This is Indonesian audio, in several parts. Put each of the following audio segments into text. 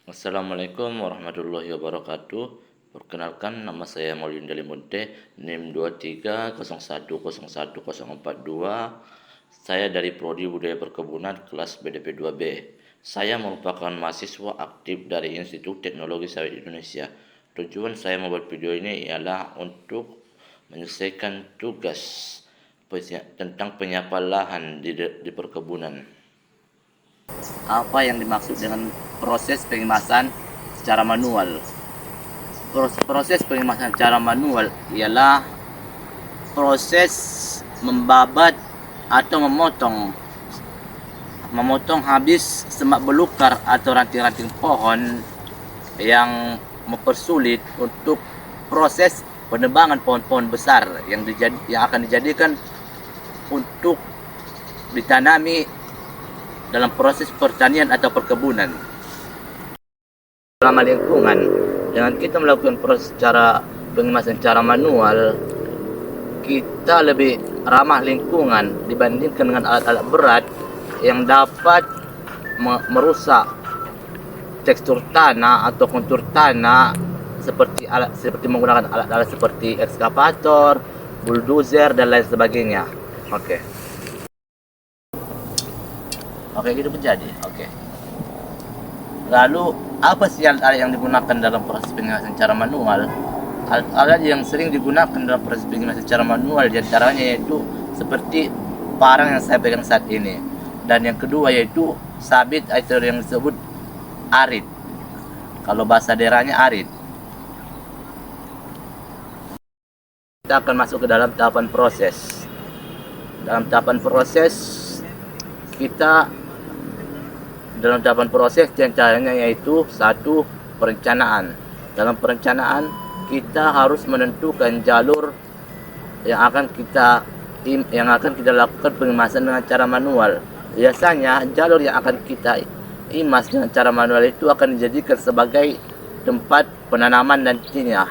Assalamualaikum warahmatullahi wabarakatuh. Perkenalkan, nama saya Maulin Dalimunte, NIM 2301010042. Saya dari Prodi Budaya Perkebunan kelas BDP 2B. Saya merupakan mahasiswa aktif dari Institut Teknologi Sawit Indonesia. Tujuan saya membuat video ini ialah untuk menyelesaikan tugas tentang penyiapan lahan di perkebunan. Apa yang dimaksud dengan proses pengemasan secara manual? Proses pengemasan secara manual ialah proses membabat atau memotong habis semak belukar atau ranting-ranting pohon yang mempersulit untuk proses penebangan pohon-pohon besar yang akan dijadikan untuk ditanami dalam proses pertanian atau perkebunan. Ramah lingkungan, dengan kita melakukan proses pengemasan secara manual, kita lebih ramah lingkungan dibandingkan dengan alat-alat berat yang dapat merusak tekstur tanah atau kontur tanah seperti menggunakan alat-alat seperti ekskavator, bulldozer dan lain sebagainya. Oke, gitu menjadi. Lalu apa sih alat-alat yang digunakan dalam proses pengemasan secara manual? Alat-alat yang sering digunakan dalam proses pengemasan secara manual diantaranya yaitu seperti parang yang saya pegang saat ini, dan yang kedua yaitu sabit atau yang disebut arit. Kalau bahasa daerahnya arit. Kita akan masuk ke dalam tahapan proses. Dalam tahapan proses diantaranya yaitu satu, perencanaan. Dalam perencanaan kita harus menentukan jalur yang akan kita lakukan pengemasan dengan cara manual. Biasanya jalur yang akan kita emas dengan cara manual itu akan dijadikan sebagai tempat penanaman nantinya.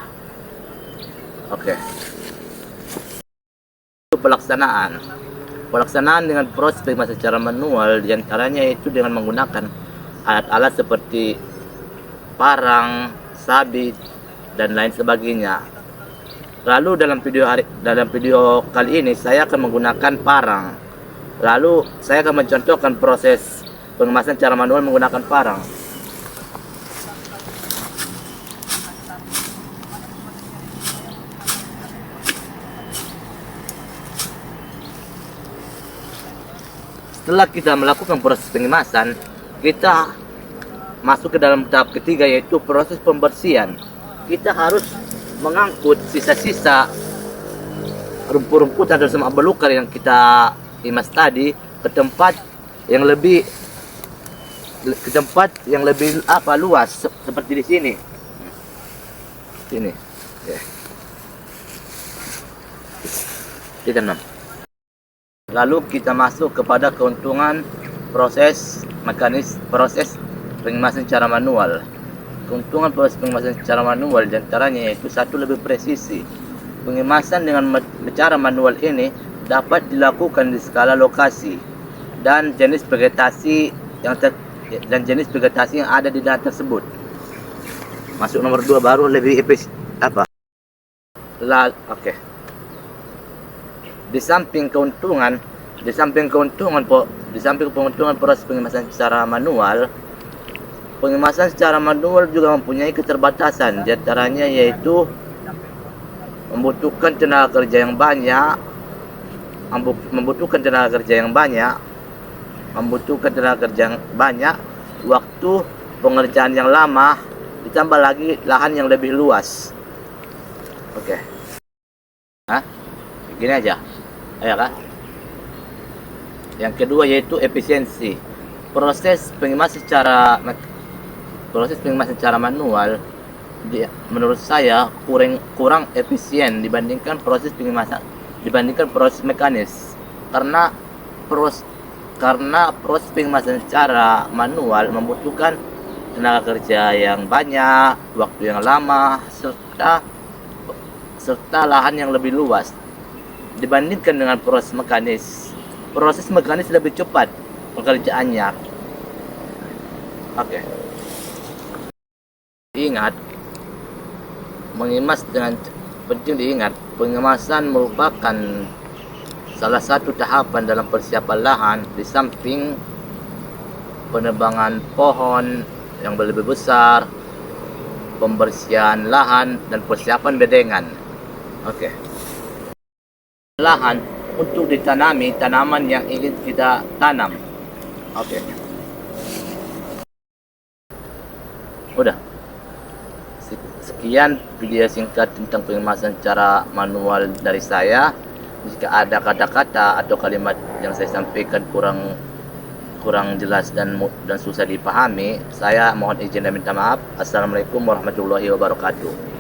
Pelaksanaan dengan proses pengemasan secara manual diantaranya yaitu dengan menggunakan alat-alat seperti parang, sabit, dan lain sebagainya. Lalu dalam video kali ini saya akan menggunakan parang. Lalu saya akan mencontohkan proses pengemasan secara manual menggunakan parang. Setelah kita melakukan proses pengemasan, kita masuk ke dalam tahap ketiga yaitu proses pembersihan. Kita harus mengangkut sisa-sisa rumput-rumput atau semak belukar yang kita emas tadi ke tempat yang lebih luas seperti di sini. Ditanam. Lalu kita masuk kepada keuntungan proses pengemasan secara manual. Keuntungan proses pengemasan secara manual diantaranya yaitu satu, lebih presisi. Pengemasan dengan cara manual ini dapat dilakukan di skala lokasi dan jenis vegetasi yang ada di daerah tersebut. Masuk nomor 2 baru lebih efisien. Di samping keuntungan proses pengemasan secara manual, pengemasan secara manual juga mempunyai keterbatasan. Di antaranya yaitu membutuhkan tenaga kerja yang banyak, waktu pengerjaan yang lama, ditambah lagi lahan yang lebih luas. Gini aja. Yang kedua yaitu efisiensi. Proses pengemasan secara manual menurut saya kurang efisien dibandingkan proses mekanis. Karena proses pengemasan secara manual membutuhkan tenaga kerja yang banyak, waktu yang lama, serta lahan yang lebih luas. Dibandingkan dengan proses mekanis lebih cepat pekerjaannya. penting diingat, pengemasan merupakan salah satu tahapan dalam persiapan lahan di samping penebangan pohon yang lebih besar, pembersihan lahan, dan persiapan bedengan. Oke. Lahan untuk ditanami tanaman yang ingin kita tanam. Oke. Udah. Sekian video singkat tentang pengemasan secara manual dari saya. Jika ada kata-kata atau kalimat yang saya sampaikan kurang jelas dan susah dipahami, saya mohon izin dan minta maaf. Assalamualaikum warahmatullahi wabarakatuh.